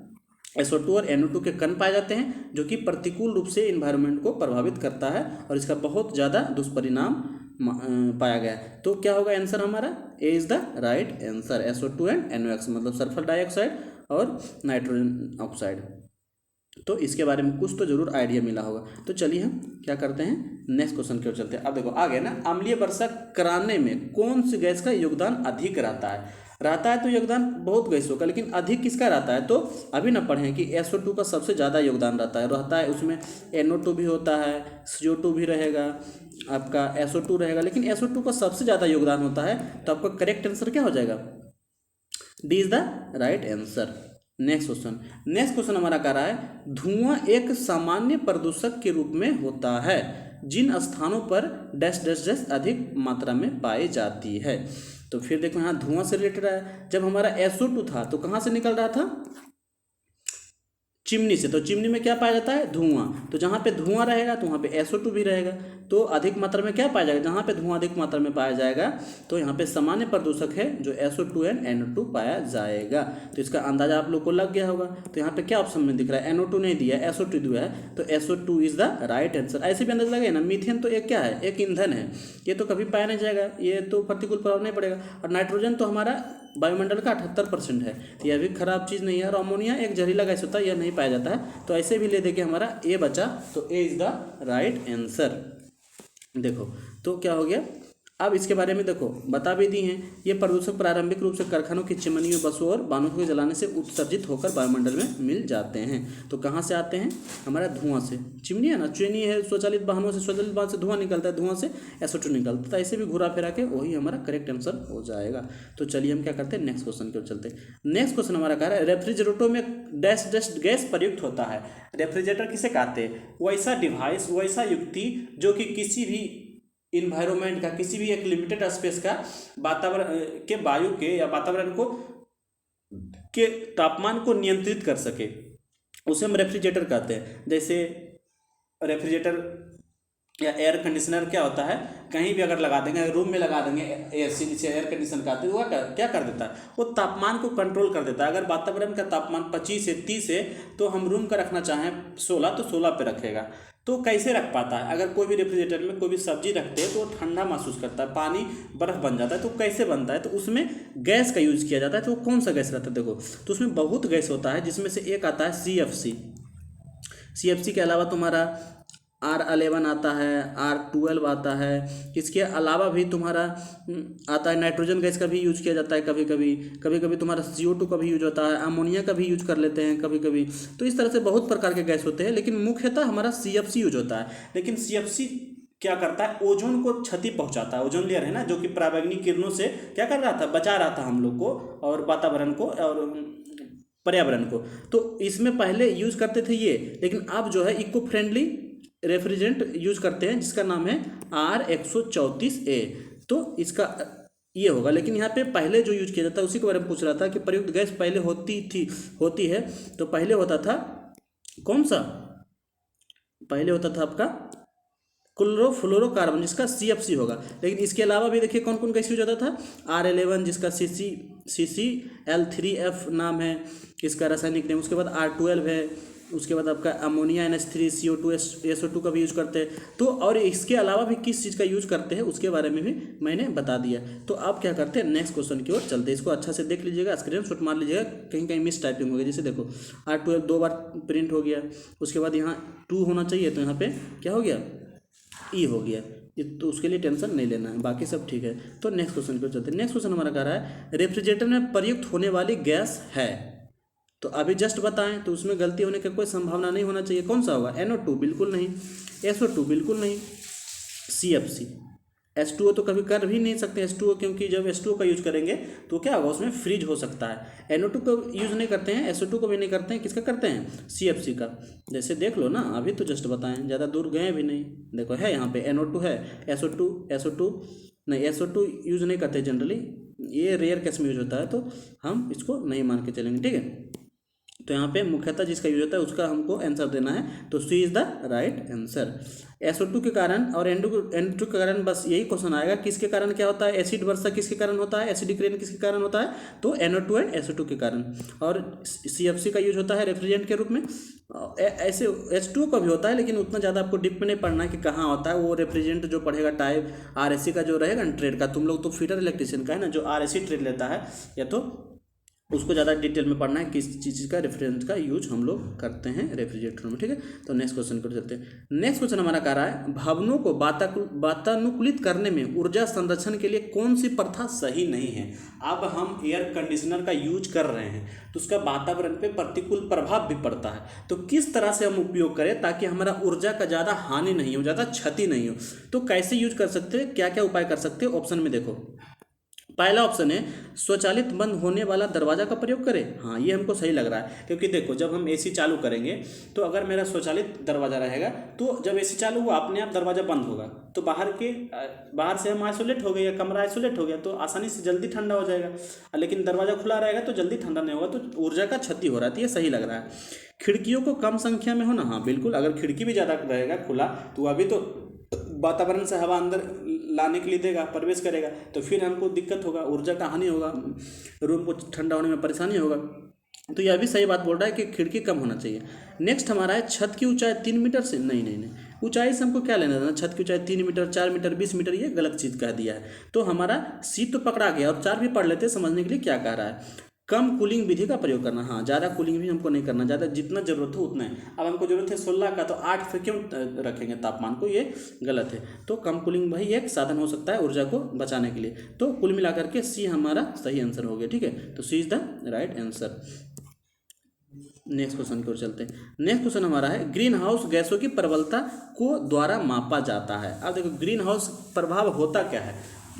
SO2 और NO2 के कण पाए जाते हैं, जो कि प्रतिकूल रूप से इन्वायरमेंट को प्रभावित करता है और इसका बहुत ज़्यादा दुष्परिणाम पाया गया है। तो क्या होगा आंसर हमारा, A is the right answer, SO2 and NOx, मतलब सल्फर डाइऑक्साइड और नाइट्रोजन ऑक्साइड। तो इसके बारे में कुछ तो जरूर आइडिया मिला होगा। तो चलिए हम क्या करते हैं, नेक्स्ट क्वेश्चन की ओर चलते हैं। अब देखो आगे ना, अम्लीय वर्षा कराने में कौन सी गैस का योगदान अधिक रहता है तो योगदान बहुत गैसों का, लेकिन अधिक किसका रहता है, तो अभी ना पढ़ें कि SO2 का सबसे ज़्यादा योगदान रहता है उसमें NO2 भी होता है, CO2 भी रहेगा, आपका SO2 रहेगा, लेकिन SO2 का सबसे ज़्यादा योगदान होता है। तो आपका करेक्ट आंसर क्या हो जाएगा, D is the right answer. Next question हमारा कह रहा है, धुआं एक सामान्य प्रदूषक के रूप में होता है जिन स्थानों पर डैश डैश डैश अधिक मात्रा में पाई जाती है। तो फिर देखो यहाँ धुआं से रिलेटेड है। जब हमारा SO2 था तो कहाँ से निकल रहा था, चिमनी से। तो चिमनी में क्या पाया जाता है, धुआं। तो जहाँ पे धुआं रहेगा तो वहाँ पे SO2 भी रहेगा। तो अधिक मात्रा में क्या पाया जाएगा, जहाँ पे धुआं अधिक मात्रा में पाया जाएगा तो यहाँ पे सामान्य प्रदूषक है जो SO2 एंड NO2 पाया जाएगा। तो इसका अंदाजा आप लोग को लग गया होगा। तो यहाँ पे क्या ऑप्शन में दिख रहा है, NO2 नहीं दिया है, SO2 दिया है, तो SO2 is the right answer. ऐसे भी अंदाजा लगे ना, मीथेन तो एक क्या है, एक ईंधन है, ये तो कभी पाया नहीं जाएगा, ये तो प्रतिकूल प्रभाव नहीं पड़ेगा। और नाइट्रोजन तो हमारा वायुमंडल का 78% है, यह भी खराब चीज़ नहीं है। और अमोनिया एक जहरीला गैस होता है, यह नहीं पाया जाता है। तो ऐसे भी ले देके हमारा A बचा, तो A is the right answer. देखो तो क्या हो गया, अब इसके बारे में देखो बता भी दी हैं। ये प्रदूषक प्रारंभिक रूप से कारखानों की चिमनियों, बसों और वाहनों के जलाने से उत्सर्जित होकर वायुमंडल में मिल जाते हैं। तो कहाँ से आते हैं, हमारा धुआं से। चिमनी है ना, चिमनी है, स्वचालित वाहनों से, स्वचालित वाहन से धुआं निकलता है, धुआं से SO2 निकलता है। तो ऐसे भी घुरा फिरा के वही हमारा करेक्ट आंसर हो जाएगा। तो चलिए हम क्या करते हैं, नेक्स्ट क्वेश्चन की ओर चलते हैं। नेक्स्ट क्वेश्चन हमारा कह रहा है, रेफ्रिजरेटरों में डैश डैश गैस प्रयुक्त होता है। रेफ्रिजरेटर किसे कहते हैं, वैसा डिवाइस, वैसा युक्ति जो कि किसी भी इन्वायरमेंट का, किसी भी एक लिमिटेड स्पेस का वातावरण के वायु के या वातावरण को के तापमान को नियंत्रित कर सके, उसे हम रेफ्रिजरेटर कहते हैं। जैसे रेफ्रिजरेटर या एयर कंडीशनर क्या होता है, कहीं भी अगर लगा देंगे, रूम में लगा देंगे एसी, जिसे एयर कंडीशन कहते हैं, वो क्या कर देता है, वो तापमान को कंट्रोल कर देता है। अगर वातावरण का तापमान 25 से 30 है तो हम रूम का रखना चाहें 16 तो 16 पे रखेगा। तो कैसे रख पाता है, अगर कोई भी रेफ्रिजरेटर में कोई भी सब्जी रखते हैं तो वो ठंडा महसूस करता है, पानी बर्फ़ बन जाता है। तो कैसे बनता है, तो उसमें गैस का यूज़ किया जाता है। तो कौन सा गैस रहता है, देखो तो उसमें बहुत गैस होता है, जिसमें से एक आता है CFC। CFC के अलावा तुम्हारा R11 आता है, R12 आता है। इसके अलावा भी तुम्हारा आता है नाइट्रोजन गैस का भी यूज किया जाता है कभी कभी तुम्हारा CO2 का भी यूज होता है, अमोनिया का भी यूज कर लेते हैं कभी कभी। तो इस तरह से बहुत प्रकार के गैस होते हैं, लेकिन मुख्यतः हमारा CFC यूज होता है। लेकिन CFC क्या करता है, ओजोन को क्षति पहुंचाता है। ओजोन लेयर है ना, जो कि पराबैंगनी किरणों से क्या कर रहा था, बचा रहा था हम लोग को और वातावरण को और पर्यावरण को। तो इसमें पहले यूज करते थे ये, लेकिन अब जो है इको फ्रेंडली रेफ्रिजरेंट यूज करते हैं, जिसका नाम है R134a। तो इसका ये होगा, लेकिन यहाँ पे पहले जो यूज किया जाता है उसी के बारे में पूछ रहा था कि प्रयुक्त गैस पहले होती है। तो पहले होता था कौन सा, पहले होता था आपका क्लोरोफ्लोरोकार्बन, जिसका CFC होगा। लेकिन इसके अलावा भी देखिए कौन कौन गैस यूज होता था, R11 जिसका CCl3F नाम है इसका रासायनिक नेम। उसके बाद R12 है, उसके बाद आपका अमोनिया NH3 CO2 SO2 का भी यूज करते हैं। तो और इसके अलावा भी किस चीज़ का यूज करते हैं उसके बारे में भी मैंने बता दिया। तो आप क्या करते हैं, नेक्स्ट क्वेश्चन की ओर चलते हैं। इसको अच्छा से देख लीजिएगा, स्क्रीनशॉट मार लीजिएगा, कहीं कहीं मिस टाइपिंग हो गई। जैसे देखो R12 2 बार प्रिंट हो गया, उसके बाद यहाँ 2 होना चाहिए, तो यहाँ पे क्या हो गया, E हो गया। तो उसके लिए टेंशन नहीं लेना है, बाकी सब ठीक है। तो नेक्स्ट क्वेश्चन की ओर चलते हैं। नेक्स्ट क्वेश्चन हमारा कह रहा है रेफ्रिजरेटर में प्रयुक्त होने वाली गैस है, तो अभी जस्ट बताएं, तो उसमें गलती होने का कोई संभावना नहीं होना चाहिए। कौन सा होगा, NO2 बिल्कुल नहीं, SO2 बिल्कुल नहीं, CFC। H2O तो कभी कर भी नहीं सकते H2O, क्योंकि जब H2O का यूज करेंगे तो क्या होगा, उसमें फ्रीज हो सकता है। NO2 को यूज नहीं करते हैं, SO2 को भी नहीं करते हैं, किसका करते हैं, CFC का। जैसे देख लो ना, अभी तो जस्ट बताएं, ज़्यादा दूर गए भी नहीं। देखो है यहाँ पे NO2 है, SO2 नहीं, SO2 यूज नहीं करते जनरली, ये रेयर केस में यूज होता है, तो हम इसको नहीं मान के चलेंगे, ठीक है। तो यहाँ पे मुख्यतः जिसका यूज होता है उसका हमको आंसर देना है, तो C is the right answer. SO2 के कारण और N2 के कारण बस यही क्वेश्चन आएगा, किसके कारण क्या होता है, एसिड वर्षा किसके कारण होता है, एसिडिक रेन किसके कारण होता है, तो NO2 एंड SO2 के कारण। और CFC का यूज होता है रेफ्रिजरेंट के रूप में। ऐसे H2O का भी होता है, लेकिन उतना ज़्यादा आपको डिप में नहीं पढ़ना है कि कहाँ होता है। वो रेफ्रिजरेंट जो पढ़ेगा टाइप RSC का जो रहेगा ट्रेड का, तुम लोग तो फीटर इलेक्ट्रिशियन का है ना, जो RSC ट्रेड लेता है, या तो उसको ज़्यादा डिटेल में पढ़ना है किस चीज़ का रेफ्रिजरेंट का यूज हम लोग करते हैं रेफ्रिजरेटर में, ठीक है। तो नेक्स्ट क्वेश्चन पर चलते हैं। नेक्स्ट क्वेश्चन हमारा कह रहा है भवनों को वातानुकूलित करने में ऊर्जा संरक्षण के लिए कौन सी प्रथा सही नहीं है। अब हम एयर कंडीशनर का यूज कर रहे हैं तो उसका वातावरण पे प्रतिकूल प्रभाव भी पड़ता है, तो किस तरह से हम उपयोग करें ताकि हमारा ऊर्जा का ज़्यादा हानि नहीं हो, ज़्यादा क्षति नहीं हो। तो कैसे यूज कर सकते हैं, क्या क्या उपाय कर सकते हैं, ऑप्शन में देखो। पहला ऑप्शन है स्वचालित बंद होने वाला दरवाजा का प्रयोग करें। हाँ, ये हमको सही लग रहा है, क्योंकि देखो जब हम AC चालू करेंगे तो अगर मेरा स्वचालित दरवाज़ा रहेगा तो जब AC चालू हुआ अपने आप दरवाज़ा बंद होगा, तो बाहर से हम आइसोलेट हो गए या कमरा आइसोलेट हो गया, तो आसानी से जल्दी ठंडा हो जाएगा। लेकिन दरवाज़ा खुला रहेगा तो जल्दी ठंडा नहीं होगा, तो ऊर्जा का क्षति हो रहा है। तो ये सही लग रहा है। खिड़कियों को कम संख्या में होना, हाँ बिल्कुल, अगर खिड़की भी ज़्यादा रहेगा खुला तो अभी तो वातावरण से हवा अंदर लाने के लिए देगा, प्रवेश करेगा, तो फिर हमको दिक्कत होगा, ऊर्जा का हानि होगा, रूम को ठंडा होने में परेशानी होगा। तो यह भी सही बात बोल रहा है कि खिड़की कम होना चाहिए। नेक्स्ट हमारा है छत की ऊंचाई 3 मीटर से, नहीं, ऊंचाई से हमको क्या लेना देना, छत की ऊंचाई 3 मीटर 4 मीटर 20 मीटर, ये गलत चीज़ कह दिया है। तो हमारा C तो पकड़ा गया, और 4 भी पढ़ लेते समझने के लिए क्या कह रहा है। कम कूलिंग विधि का प्रयोग करना, हाँ ज़्यादा कूलिंग भी हमको नहीं करना, ज़्यादा जितना ज़रूरत हो उतना है। अब हमको ज़रूरत है 16 का, तो 8 पे क्यों रखेंगे तापमान को, ये गलत है। तो कम कूलिंग भाई एक साधन हो सकता है ऊर्जा को बचाने के लिए। तो कुल मिलाकर के C हमारा सही आंसर हो गया, ठीक है। तो C is the right answer. Next question की ओर चलते हैं। नेक्स्ट क्वेश्चन हमारा है ग्रीन हाउस गैसों की प्रबलता को द्वारा मापा जाता है। अब देखो ग्रीन हाउस प्रभाव होता क्या है,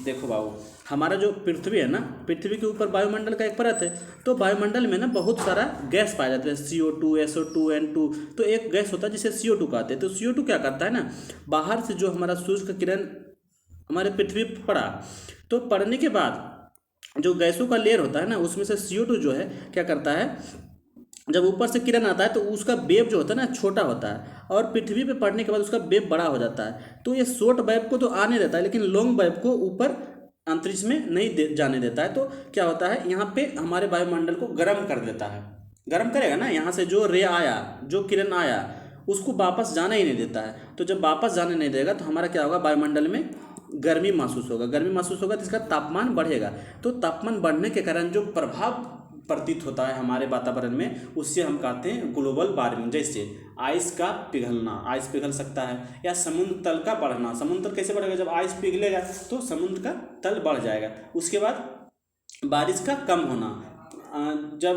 देखो बाबू, हमारा जो पृथ्वी है ना, पृथ्वी के ऊपर वायुमंडल का एक परत है, तो वायुमंडल में ना बहुत सारा गैस पाया जाता है, CO2 SO2 N2। तो एक गैस होता है जिसे CO2 कहते हैं। तो CO2 क्या करता है ना, बाहर से जो हमारा सूर्य का किरण हमारे पृथ्वी पर पड़ा, तो पड़ने के बाद जो गैसों का लेयर होता है ना, उसमें से CO2 जो है क्या करता है, जब ऊपर से किरण आता है तो उसका वेव जो होता है ना छोटा होता है, और पृथ्वी पे पड़ने के बाद उसका वेव बड़ा हो जाता है। तो ये शॉर्ट वेव को तो आने देता है, लेकिन लॉन्ग वेव को ऊपर अंतरिक्ष में नहीं जाने देता है। तो क्या होता है, यहाँ पे हमारे वायुमंडल को गर्म कर देता है। गर्म करेगा ना, यहाँ से जो रे आया, जो किरण आया, उसको वापस जाना ही नहीं देता है। तो जब वापस जाने नहीं देगा तो हमारा क्या होगा, वायुमंडल में गर्मी महसूस होगा। गर्मी महसूस होगा तो इसका तापमान बढ़ेगा। तो तापमान बढ़ने के कारण जो प्रभाव प्रतीत होता है हमारे वातावरण में, उससे हम कहते हैं ग्लोबल वार्मिंग। जैसे आइस का पिघलना, आइस पिघल सकता है, या समुद्र तल का बढ़ना। समुद्र तल कैसे बढ़ेगा, जब आइस पिघलेगा तो समुद्र का तल बढ़ जाएगा। उसके बाद बारिश का कम होना, जब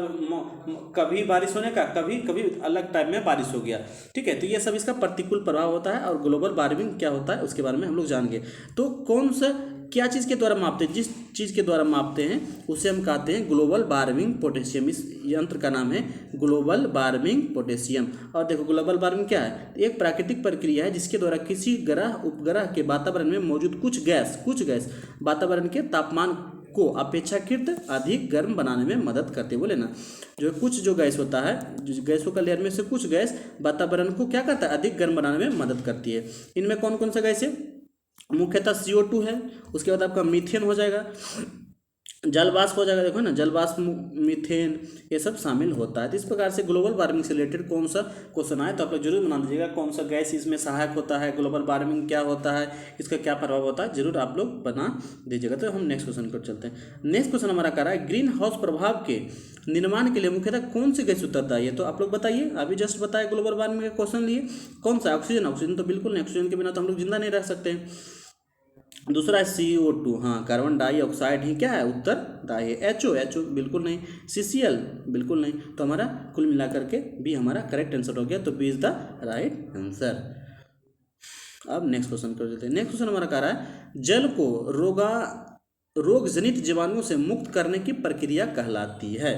कभी बारिश होने का, कभी कभी अलग टाइम में बारिश हो गया, ठीक है। तो ये सब इसका प्रतिकूल प्रभाव होता है। और ग्लोबल वार्मिंग क्या होता है उसके बारे में हम लोग जानेंगे। तो कौन सा क्या चीज़ के द्वारा मापते हैं, जिस चीज़ के द्वारा मापते हैं उसे हम कहते हैं ग्लोबल वार्मिंग पोटेशियम। इस यंत्र का नाम है ग्लोबल वार्मिंग पोटेशियम। और देखो ग्लोबल वार्मिंग क्या है, एक प्राकृतिक प्रक्रिया है जिसके द्वारा किसी ग्रह उपग्रह के वातावरण में मौजूद कुछ गैस वातावरण के तापमान को अपेक्षाकृत अधिक गर्म बनाने में मदद करते हैं। बोले ना, जो कुछ जो गैस होता है, जो गैसों का लेयर में से कुछ गैस वातावरण को क्या करता है, अधिक गर्म बनाने में मदद करती है। इनमें कौन कौन सा गैस है, मुख्यतः CO2 है, उसके बाद आपका मीथेन हो जाएगा, जल वाष्प हो जाएगा। देखो ना, जल वाष्प, मीथेन, ये सब शामिल होता है। तो इस प्रकार से ग्लोबल वार्मिंग से रिलेटेड कौन सा क्वेश्चन आए तो आप लोग जरूर बना दीजिएगा। कौन सा गैस इसमें सहायक होता है, ग्लोबल वार्मिंग क्या होता है, इसका क्या प्रभाव होता है, जरूर आप लोग बना दीजिएगा। तो हम नेक्स्ट क्वेश्चन पर चलते हैं। नेक्स्ट क्वेश्चन हमारा कह रहा है ग्रीन हाउस प्रभाव के निर्माण के लिए मुख्यतः कौन सी गैस उत्तरदायी है। तो आप लोग बताइए, अभी जस्ट बताया ग्लोबल वार्मिंग का क्वेश्चन लिए, कौन सा, ऑक्सीजन। ऑक्सीजन तो बिल्कुल नहीं, ऑक्सीजन के बिना तो हम लोग जिंदा नहीं रह सकते हैं। दूसरा है CO2, हाँ, कार्बन डाइऑक्साइड ही क्या है, उत्तरदायी है। HO बिल्कुल नहीं, CCl बिल्कुल नहीं। तो हमारा कुल मिलाकर के बी हमारा करेक्ट आंसर हो गया। तो B is the right answer. अब नेक्स्ट क्वेश्चन कर देते हैं। नेक्स्ट क्वेश्चन हमारा कह रहा है जल को रोग जनित जीवाणुओं से मुक्त करने की प्रक्रिया कहलाती है।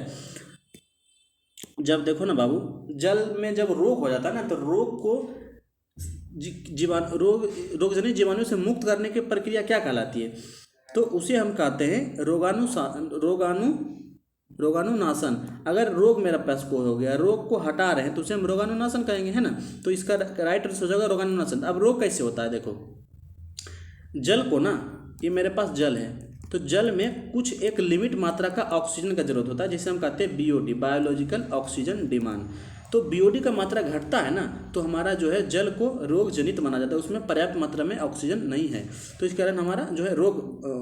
जब देखो ना बाबू, जल में जब रोग हो जाता है ना, तो रोग को रोगजनित जीवाणु से मुक्त करने की प्रक्रिया क्या कहलाती है, तो उसे हम कहते हैं रोगाणुनाशन। अगर रोग मेरा पास को हो गया, रोग को हटा रहे हैं तो उसे हम रोगाणुनाशन कहेंगे, है ना। तो इसका राइट आंसर हो जाएगा रोगाणुनाशन। अब रोग कैसे होता है, देखो जल को ना, ये मेरे पास जल है, तो जल में कुछ एक लिमिट मात्रा का ऑक्सीजन का जरूरत होता है, जिसे हम कहते हैं BOD, बायोलॉजिकल ऑक्सीजन डिमांड। तो BOD का मात्रा घटता है ना, तो हमारा जो है जल को रोग जनित माना जाता है, उसमें पर्याप्त मात्रा में ऑक्सीजन नहीं है। तो इस कारण हमारा जो है रोग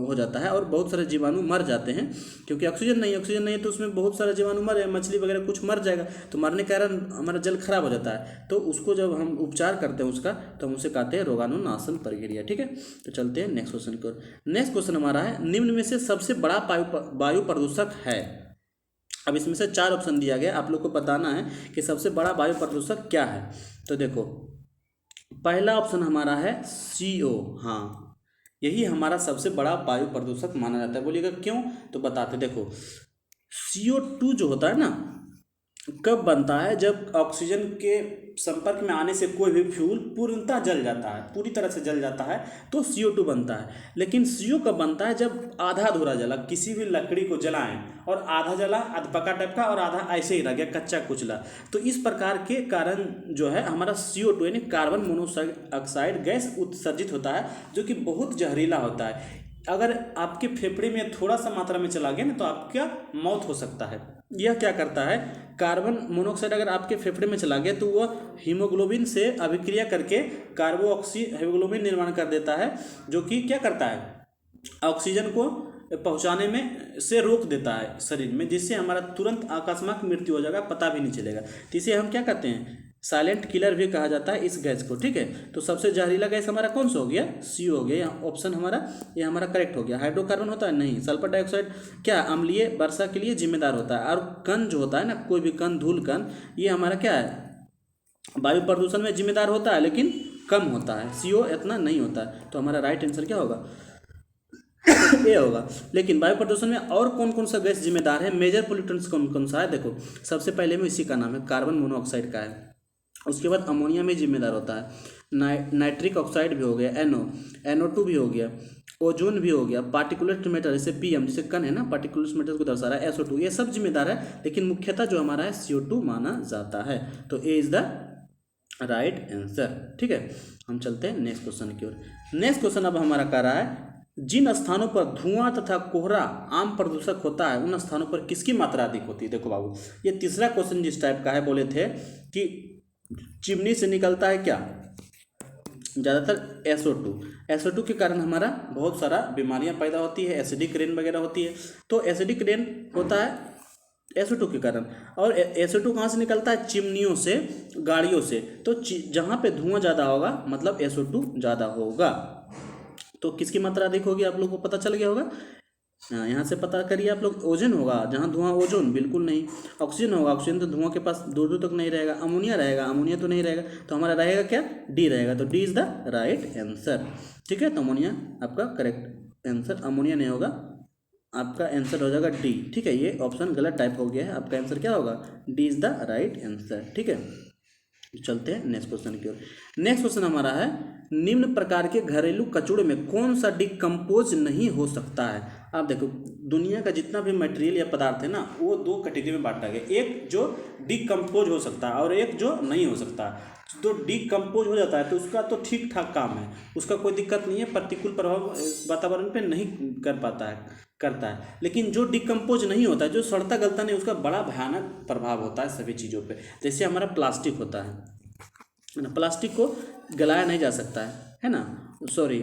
हो जाता है और बहुत सारे जीवाणु मर जाते हैं, क्योंकि ऑक्सीजन नहीं है तो उसमें बहुत सारे जीवाणु मर, मछली वगैरह कुछ मर जाएगा। तो मरने के कारण हमारा जल खराब हो जाता है। तो उसको जब हम उपचार करते हैं उसका, तो हम उसे कहते हैं रोगाणुनाशन प्रक्रिया, ठीक है। तो चलते हैं नेक्स्ट क्वेश्चन को। नेक्स्ट क्वेश्चन हमारा है निम्न में से सबसे बड़ा वायु प्रदूषक है। अब इसमें से 4 ऑप्शन दिया गया, आप लोग को बताना है कि सबसे बड़ा वायु प्रदूषक क्या है। तो देखो पहला ऑप्शन हमारा है CO, हाँ, यही हमारा सबसे बड़ा वायु प्रदूषक माना जाता है। बोलिएगा क्यों, तो बताते। देखो CO2 जो होता है ना, कब बनता है, जब ऑक्सीजन के संपर्क में आने से कोई भी फ्यूल पूर्णतः जल जाता है, पूरी तरह से जल जाता है, तो CO2 बनता है। लेकिन CO कब बनता है, जब आधा अधूरा जला, किसी भी लकड़ी को जलाएं और आधा जला, आधा पका टाइप का, और आधा ऐसे ही रह गया कच्चा कुचला, तो इस प्रकार के कारण जो है हमारा CO2 यानी कार्बन मोनोऑक्साइड गैस उत्सर्जित होता है, जो कि बहुत जहरीला होता है। अगर आपके फेफड़े में थोड़ा सा मात्रा में चला गया ना, तो आपका मौत हो सकता है। यह क्या करता है, कार्बन मोनोऑक्साइड अगर आपके फेफड़े में चला गया तो वह हीमोग्लोबिन से अभिक्रिया करके कार्बोऑक्सी हीमोग्लोबिन निर्माण कर देता है, जो कि क्या करता है, ऑक्सीजन को पहुंचाने में से रोक देता है शरीर में, जिससे हमारा तुरंत अकस्मात मृत्यु हो जाएगा, पता भी नहीं चलेगा। तो इसे हम क्या कहते हैं, साइलेंट किलर भी कहा जाता है इस गैस को, ठीक है। तो सबसे जहरीला गैस हमारा कौन सा हो गया, CO हो गया। ऑप्शन हमारा ये हमारा करेक्ट हो गया। हाइड्रोकार्बन होता है नहीं, सल्फर डाइऑक्साइड क्या अम्लीय वर्षा के लिए जिम्मेदार होता है। और कण जो होता है ना, कोई भी कण, धूल कण, ये हमारा क्या है, वायु प्रदूषण में जिम्मेदार होता है, लेकिन कम होता है। CO इतना नहीं होता है। तो हमारा राइट आंसर क्या होगा, ये होगा। लेकिन वायु प्रदूषण में और कौन कौन सा गैस जिम्मेदार है, मेजर पोल्यूटेंट्स कौन कौन सा है, देखो सबसे पहले में इसी का नाम है कार्बन मोनोऑक्साइड का है। उसके बाद अमोनिया में जिम्मेदार होता है, नाइट्रिक ऑक्साइड भी हो गया, NO2 भी हो गया, ओजोन भी हो गया, पार्टिकुलेट मैटर जैसे पीएम, जैसे कण है ना, पार्टिकुलेट मैटर को दर्शा रहा है, SO2, ये सब जिम्मेदार है, लेकिन मुख्यतः जो हमारा है CO2 माना जाता है। तो ए इज द राइट आंसर। ठीक है, हम चलते हैं नेक्स्ट क्वेश्चन की ओर। नेक्स्ट क्वेश्चन अब हमारा कह रहा है, जिन स्थानों पर धुआं तथा कोहरा आम प्रदूषक होता है उन स्थानों पर किसकी मात्रा अधिक होती है। देखो बाबू, ये तीसरा क्वेश्चन जिस टाइप का है, बोले थे कि चिमनी से निकलता है क्या, ज़्यादातर SO2 के कारण हमारा बहुत सारा बीमारियां पैदा होती है, एसिडिक रेन वगैरह होती है। तो एसिडिक रेन होता है SO2 के कारण, और SO2 कहाँ से निकलता है, चिमनियों से, गाड़ियों से। तो जहाँ पे धुआं ज़्यादा होगा मतलब SO2 ज़्यादा होगा। तो किसकी मात्रा अधिक होगी आप लोग को पता चल गया होगा। यहाँ से पता करिए आप लोग। ओजोन होगा, जहाँ धुआं ओजोन बिल्कुल नहीं। ऑक्सीजन होगा, ऑक्सीजन तो धुआं के पास दूर दूर तक नहीं रहेगा। अमोनिया रहेगा, अमोनिया तो नहीं रहेगा। तो हमारा रहेगा क्या, डी रहेगा। तो D is the right answer. ठीक है, तो अमोनिया आपका करेक्ट आंसर, अमोनिया नहीं होगा, आपका आंसर हो जाएगा डी। ठीक है, ये ऑप्शन गलत टाइप हो गया है, आपका आंसर क्या होगा, D is the right answer. ठीक है, चलते हैं नेक्स्ट क्वेश्चन की ओर। नेक्स्ट क्वेश्चन हमारा है, निम्न प्रकार के घरेलू कचूड़े में कौन सा डिकम्पोज नहीं हो सकता है। आप देखो, दुनिया का जितना भी मटेरियल या पदार्थ है ना, वो दो कैटेगरी में बांटा गया, एक जो डिकम्पोज हो सकता है और एक जो नहीं हो सकता। तो डिकम्पोज हो जाता है तो उसका तो ठीक ठाक काम है, उसका कोई दिक्कत नहीं है, प्रतिकूल प्रभाव वातावरण पे नहीं करता है। लेकिन जो डिकम्पोज नहीं होता है, जो सड़ता गलता नहीं, उसका बड़ा भयानक प्रभाव होता है सभी चीज़ों पे। जैसे हमारा प्लास्टिक होता है ना, प्लास्टिक को गलाया नहीं जा सकता है ना, सॉरी,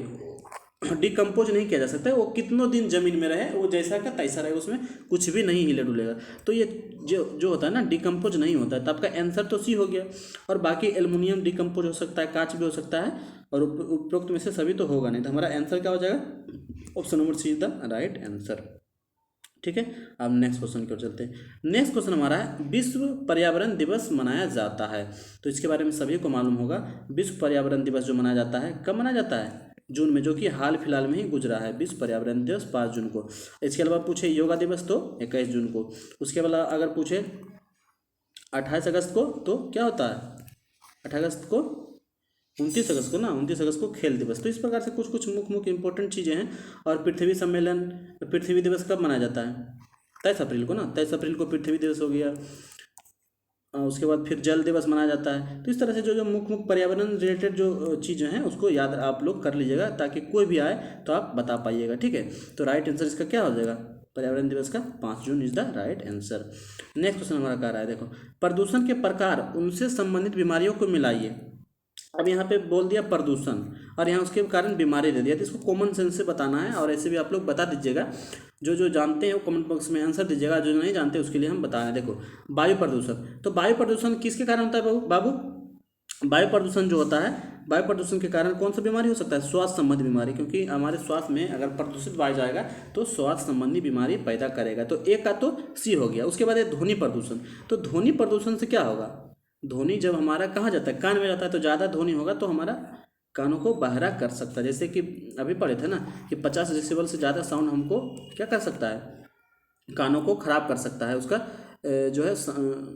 डिकम्पोज नहीं किया जा सकता है। वो कितनों दिन जमीन में रहे, वो जैसा का तैसा रहे, उसमें कुछ भी नहीं हिले डुलेगा। तो ये जो होता है ना, डिकम्पोज नहीं होता है। तो आपका आंसर तो सी हो गया। और बाकी एल्युमिनियम डिकम्पोज हो सकता है, कांच भी हो सकता है, और उपरोक्त में से सभी तो होगा नहीं। तो हमारा आंसर क्या हो जाएगा, option number C is the right answer. ठीक है, अब नेक्स्ट क्वेश्चन की ओर चलते हैं। नेक्स्ट क्वेश्चन हमारा है, विश्व पर्यावरण दिवस मनाया जाता है। तो इसके बारे में सभी को मालूम होगा। विश्व पर्यावरण दिवस जो मनाया जाता है, कब मनाया जाता है, जून में, जो कि हाल फिलहाल में ही गुजरा है। विश्व पर्यावरण दिवस 5 जून को। इसके अलावा पूछे योगा दिवस तो 21 जून को। उसके अलावा अगर पूछे 28 अगस्त को, तो क्या होता है, 28 अगस्त को, 29 अगस्त को ना, 29 अगस्त को खेल दिवस। तो इस प्रकार से कुछ कुछ मुख्य इंपॉर्टेंट चीज़ें हैं। और पृथ्वी सम्मेलन, पृथ्वी दिवस कब मनाया जाता है, 23 अप्रैल को ना, 23 अप्रैल को पृथ्वी दिवस हो गया। उसके बाद फिर जल दिवस मनाया जाता है। तो इस तरह से जो मुख्य पर्यावरण रिलेटेड जो चीज़ें हैं उसको याद आप लोग कर लीजिएगा, ताकि कोई भी आए तो आप बता पाइएगा। ठीक है, तो राइट आंसर इसका क्या हो जाएगा, पर्यावरण दिवस का 5 June is the right answer. Next question हमारा कह रहा है, देखो, प्रदूषण के प्रकार, उनसे संबंधित बीमारियों को मिलाइए। अब यहाँ पे बोल दिया प्रदूषण, और यहाँ उसके कारण बीमारी दे दिया। तो इसको कॉमन सेंस से बताना है, और ऐसे भी आप लोग बता दीजिएगा। जो जानते हैं वो कमेंट बॉक्स में आंसर दीजिएगा, जो नहीं जानते उसके लिए हम बता रहे हैं। देखो, वायु प्रदूषण, तो वायु प्रदूषण किसके कारण होता है बाबू, वायु प्रदूषण जो होता है, वायु प्रदूषण के कारण कौन सा बीमारी हो सकता है, श्वास संबंधी बीमारी। क्योंकि हमारे श्वास में अगर प्रदूषित वायु जाएगा तो श्वास संबंधी बीमारी पैदा करेगा। तो एक का तो सी हो गया। उसके बाद है ध्वनि प्रदूषण। तो ध्वनि प्रदूषण से क्या होगा, ध्वनि जब हमारा कहाँ जाता है, कान में जाता है, तो ज़्यादा ध्वनि होगा तो हमारा कानों को बहरा कर सकता है। जैसे कि अभी पढ़े थे ना कि 50 डेसिबल से ज़्यादा साउंड हमको क्या कर सकता है, कानों को खराब कर सकता है, उसका जो है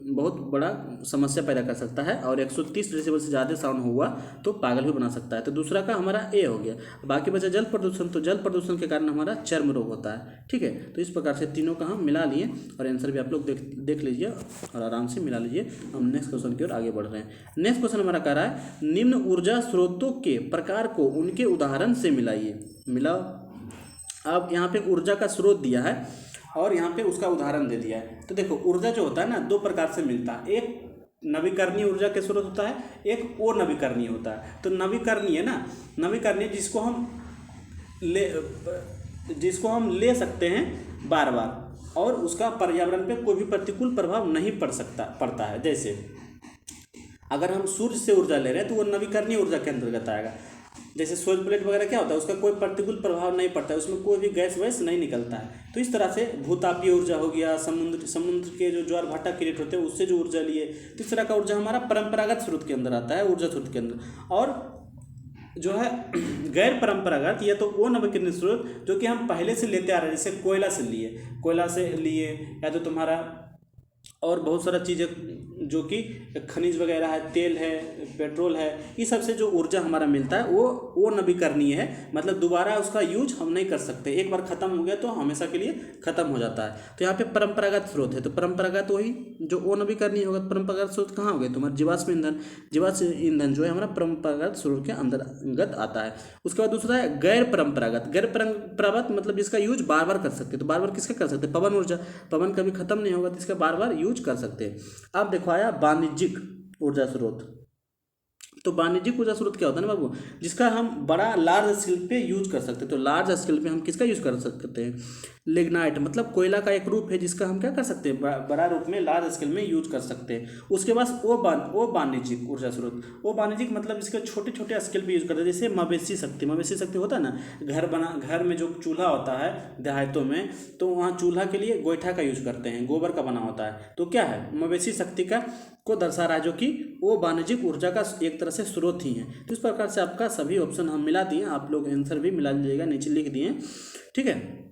बहुत बड़ा समस्या पैदा कर सकता है। और 130 डेसिबल से ज़्यादा साउंड हुआ तो पागल भी बना सकता है। तो दूसरा का हमारा ए हो गया। बाकी बचा जल प्रदूषण। तो जल प्रदूषण के कारण हमारा चर्म रोग होता है। ठीक है, तो इस प्रकार से तीनों का हम मिला लिए, और आंसर भी आप लोग देख लीजिए और आराम से मिला लीजिए। हम नेक्स्ट क्वेश्चन की ओर आगे बढ़ रहे हैं। नेक्स्ट क्वेश्चन हमारा कह रहा है, निम्न ऊर्जा स्रोतों के प्रकार को उनके उदाहरण से मिलाइए। मिलाओ। अब यहाँ पे ऊर्जा का स्रोत दिया है और यहाँ पे उसका उदाहरण दे दिया है। तो देखो, ऊर्जा जो होता है ना, दो प्रकार से मिलता है। एक नवीकरणीय ऊर्जा के स्रोत होता है, एक अनवीकरणीय होता है। तो नवीकरणीय ना, नवीकरणीय जिसको हम ले सकते हैं बार बार, और उसका पर्यावरण पे कोई भी प्रतिकूल प्रभाव नहीं पड़ता है। जैसे अगर हम सूर्य से ऊर्जा ले रहे हैं तो वो नवीकरणीय ऊर्जा के अंतर्गत आएगा। जैसे सोलर प्लेट वगैरह क्या होता है, उसका कोई प्रतिकूल प्रभाव नहीं पड़ता है, उसमें कोई भी गैस वैस नहीं निकलता है। तो इस तरह से भूतापीय ऊर्जा हो गया, समुद्र के जो ज्वार भाटा क्रिएट होते हैं उससे जो ऊर्जा लिए, तो इस तरह का ऊर्जा हमारा परंपरागत स्रोत के अंदर आता है, ऊर्जा स्रोत के अंदर। और जो है गैर परंपरागत, या तो वो नवीकरणीय स्रोत जो कि हम पहले से लेते आ रहे हैं, जैसे कोयला से लिए, या तो तुम्हारा और बहुत सारा चीज़ें जो कि खनिज वगैरह है, तेल है, पेट्रोल है, इस सब से जो ऊर्जा हमारा मिलता है वो नवीकरणीय है, मतलब दोबारा उसका यूज हम नहीं कर सकते, एक बार ख़त्म हो गया तो हमेशा के लिए ख़त्म हो जाता है। तो यहाँ पे परंपरागत स्रोत है, तो परंपरागत वही जो वो नवीकरणीय होगा। परंपरागत स्रोत कहाँ हो गए तुम्हारे? जीवाश्म ईंधन। जीवाश्म ईंधन जो है हमारा परंपरागत स्रोत के अंतर्गत आता है। उसके बाद दूसरा है गैर परंपरागत। गैर परंपरागत मतलब जिसका यूज बार बार कर सकते हैं, तो बार बार किसका कर सकते हैं? पवन ऊर्जा। पवन कभी खत्म नहीं होगा तो इसका बार बार यूज कर सकते हैं। अब देखो आया वाणिज्यिक ऊर्जा स्रोत। तो वाणिज्यिक ऊर्जा स्रोत क्या होता है ना बाबू? जिसका हम बड़ा लार्ज स्केल पे यूज कर सकते हैं। तो लार्ज स्केल पे हम किसका यूज कर सकते हैं? लिग्नाइट, मतलब कोयला का एक रूप है जिसका हम क्या कर सकते हैं? बड़ा रूप में लार्ज स्केल में यूज कर सकते हैं। उसके बाद वो वाणिज्यिक ऊर्जा स्रोत। वो वाणिज्यिक मतलब इसके छोटे छोटे स्केल पे यूज करते हैं, जैसे मवेशी शक्ति। मवेशी शक्ति होता है ना, घर में जो चूल्हा होता है देहातों में, तो वहाँ चूल्हा के लिए गोईठा का यूज करते हैं, गोबर का बना होता है। तो क्या है? मवेशी शक्ति का को दर्शा रहा है, जो कि वो वाणिज्यिक ऊर्जा का एक तरह से स्रोत ही है। तो इस प्रकार से आपका सभी ऑप्शन हम मिला दिए, आप लोग आंसर भी मिला लीजिएगा, नीचे लिख दिए, ठीक है।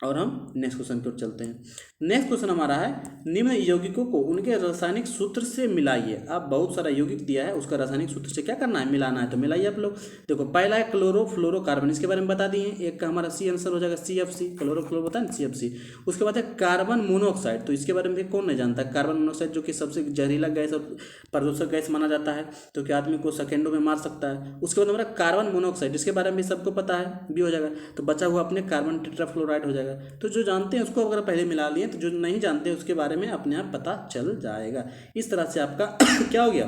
और हम नेक्स्ट क्वेश्चन की ओर चलते हैं। नेक्स्ट क्वेश्चन हमारा है, निम्न यौगिकों को उनके रासायनिक सूत्र से मिलाइए। अब बहुत सारा यौगिक दिया है, उसका रासायनिक सूत्र से क्या करना है? मिलाना है। तो मिलाइए आप लोग। देखो पहला है क्लोरोफ्लोरोकार्बन, इसके बारे में बता दिए। एक का हमारा सी आंसर हो जाएगा, CFC। क्लोरोफ्लोरो होता है ना, CFC। उसके बाद है कार्बन मोनोऑक्साइड, तो इसके बारे में भी कौन नहीं जानता? कार्बन मोनोऑक्साइड जो कि सबसे जहरीला गैस और प्रदूषक गैस माना जाता है, तो क्या आदमी को सेकेंडों में मार सकता है। उसके बाद हमारा कार्बन मोनोऑक्साइड, इसके बारे में भी सबको पता है, भी हो जाएगा। तो बचा हुआ अपने कार्बन टेट्राफ्लोराइड हो जाएगा। तो जो जानते हैं उसको अगर पहले मिला लिए, तो जो नहीं जानते उसके बारे में अपने आप पता चल जाएगा। इस तरह से आपका क्या हो गया?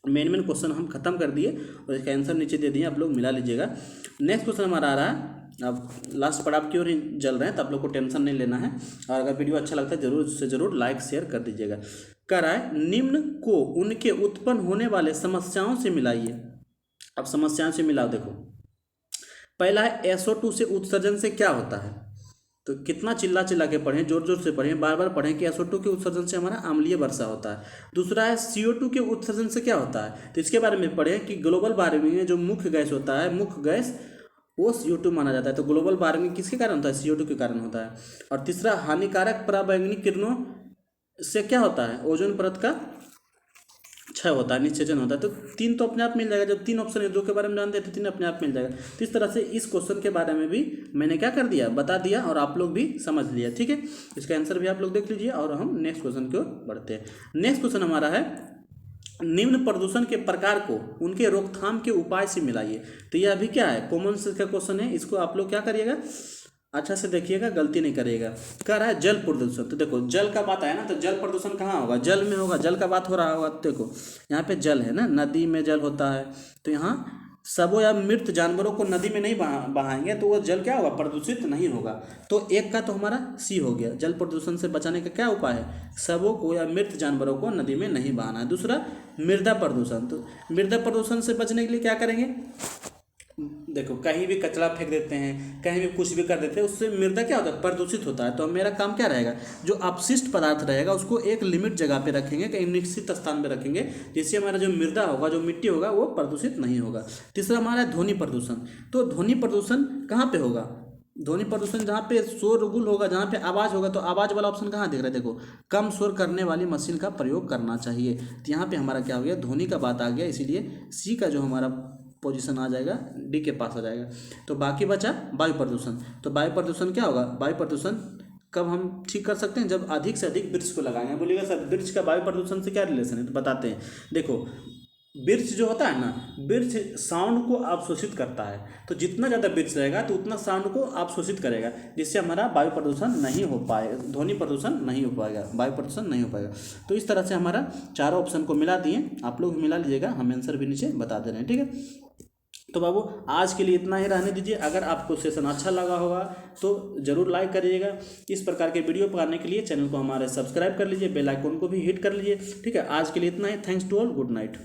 मेन क्वेश्चन हम खत्म कर दिए और इसका आंसर नीचे दे दिए, आप लोग मिला लीजिएगा। नेक्स्ट क्वेश्चन हमारा आ रहा है, अब लास्ट पड़ाव की ओर ही जल रहे हैं, तो आप लोग को टेंशन नहीं लेना है। और अगर वीडियो अच्छा लगता है जरूर से जरूर लाइक शेयर कर दीजिएगा। कह रहा है, निम्न को उनके उत्पन्न होने वाले समस्याओं से मिलाइए। अब समस्याओं से मिलाओ। देखो पहला है SO2 से उत्सर्जन से क्या होता है? तो कितना चिल्ला चिल्ला के पढ़ें, जोर जोर से पढ़ें, बार बार पढ़ें कि SO2 के उत्सर्जन से हमारा अम्लीय वर्षा होता है। दूसरा है CO2 के उत्सर्जन से क्या होता है? तो इसके बारे में पढ़ें कि ग्लोबल वार्मिंग में जो मुख्य गैस होता है, मुख्य गैस वो CO2 माना जाता है। तो ग्लोबल वार्मिंग किसके कारण होता है? CO2 के कारण होता है। और तीसरा, हानिकारक पराबैंगनी किरणों से क्या होता है? ओजोन परत का क्षय होता है, निश्चेचन होता है। तो तीन तो अपने आप मिल जाएगा, जब तीन ऑप्शन है, दो के बारे में जानते थे, तीन अपने आप मिल जाएगा। तो इस तरह से इस क्वेश्चन के बारे में भी मैंने क्या कर दिया? बता दिया, और आप लोग भी समझ लिया, ठीक है। इसका आंसर भी आप लोग देख लीजिए और हम नेक्स्ट क्वेश्चन की ओर बढ़ते हैं। नेक्स्ट क्वेश्चन हमारा है, निम्न प्रदूषण के प्रकार को उनके रोकथाम के उपाय से मिलाइए। तो यह अभी क्या है? कॉमन सेंस का क्वेश्चन है, इसको आप लोग क्या करिएगा? अच्छा से देखिएगा, गलती नहीं करिएगा। कह रहा है जल प्रदूषण। तो देखो जल का बात आया ना, तो जल प्रदूषण कहाँ होगा? जल में होगा, जल का बात हो रहा होगा। देखो यहाँ पे जल है ना, नदी में जल होता है, तो यहाँ सबो या मृत जानवरों को नदी में नहीं बहाएंगे तो वो जल क्या होगा? प्रदूषित नहीं होगा। तो एक का तो हमारा सी हो गया, जल प्रदूषण से बचाने का क्या उपाय है? सबों को या मृत जानवरों को नदी में नहीं बहाना है। दूसरा मृदा प्रदूषण। तो मृदा प्रदूषण से बचने के लिए क्या करेंगे? देखो कहीं भी कचरा फेंक देते हैं, कहीं भी कुछ भी कर देते हैं, उससे मृदा क्या होता है? प्रदूषित होता है। तो मेरा काम क्या रहेगा? जो अपशिष्ट पदार्थ रहेगा उसको एक लिमिट जगह पे रखेंगे, कहीं निश्चित स्थान पे रखेंगे, जिससे हमारा जो मृदा होगा, जो मिट्टी होगा, वो प्रदूषित नहीं होगा। तीसरा हमारा ध्वनि प्रदूषण। तो ध्वनि प्रदूषण कहाँ पे होगा? ध्वनि प्रदूषण जहाँ पे शोरगुल होगा, जहाँ पे आवाज़ होगा, तो आवाज़ वाला ऑप्शन कहाँ दिख रहा है? देखो कम शोर करने वाली मशीन का प्रयोग करना चाहिए। तो यहाँ पे हमारा क्या हो गया? ध्वनि का बात आ गया, इसीलिए सी का जो हमारा पोजीशन आ जाएगा, डी के पास आ जाएगा। तो बाकी बचा वायु प्रदूषण। तो वायु प्रदूषण क्या होगा? वायु प्रदूषण कब हम ठीक कर सकते हैं? जब अधिक से अधिक वृक्ष को लगाएंगे। बोलिएगा सर वृक्ष का वायु प्रदूषण से क्या रिलेशन है? तो बताते हैं। देखो वृक्ष जो होता है ना, वृक्ष साउंड को अवशोषित करता है। तो जितना ज़्यादा वृक्ष रहेगा तो उतना साउंड को अवशोषित करेगा, जिससे हमारा वायु प्रदूषण नहीं हो पाएगा, ध्वनि प्रदूषण नहीं हो पाएगा, वायु प्रदूषण नहीं हो पाएगा। तो इस तरह से हमारा चारों ऑप्शन को मिला दिए, आप लोग भी मिला लीजिएगा, हम आंसर भी नीचे बता दे रहे हैं, ठीक है। तो बाबू आज के लिए इतना ही रहने दीजिए। अगर आपको सेशन अच्छा लगा होगा तो ज़रूर लाइक करिएगा। इस प्रकार के वीडियो पाने के लिए चैनल को हमारे सब्सक्राइब कर लीजिए, बेल आइकन को भी हिट कर लीजिए, ठीक है। आज के लिए इतना ही। Thanks to all, good night.